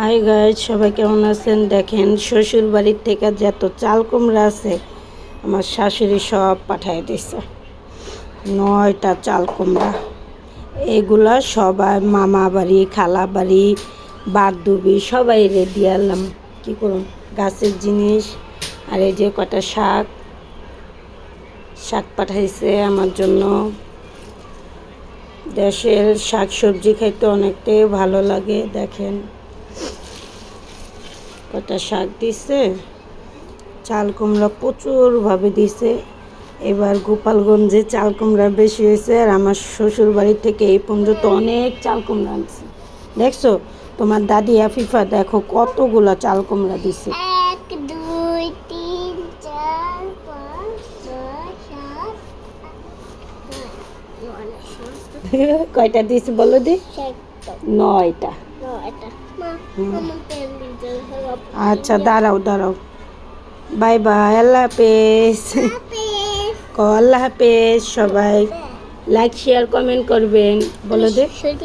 Hi guys, সবাই কেমন আছেন? দেখেন শ্বশুর বাড়ির থেকে যত চাল কুমড়া আছে আমার শাশুড়ি সব পাঠাই দিছে। 9টা চাল কুমড়া। এগুলা সবাই মামা বাড়ি, খালা বাড়ি, বাগদুবি সবাই রেডি আলাম। কী করুন, গাছের জিনিস। আর এই যে কটা শাক পাঠাইছে আমার জন্য। দেশের শাক সবজি খাইতে অনেকটাই ভালো লাগে। দেখেন কটা শাক দিছে, চাল কুমড়া প্রচুরভাবে দিছে। এবার গোপালগঞ্জে চাল কুমড়া বেশি হয়েছে, আর আমার শ্বশুর বাড়ি থেকে এই পর্যন্ত অনেক চাল কুমড়া আনছে। দেখছো তোমার দাদি আফিফা, দেখো কতগুলো চাল কুমড়া দিছে। 1 2 3 4 5 6 7 কয়টা দিছে বলো দি? 9টা। আচ্ছা দাঁড়াও, বাই বাই, আল্লাহ হাফেজ। আল্লাহ হাফেজ। সবাই লাইক শেয়ার কমেন্ট করবেন, বলো দে।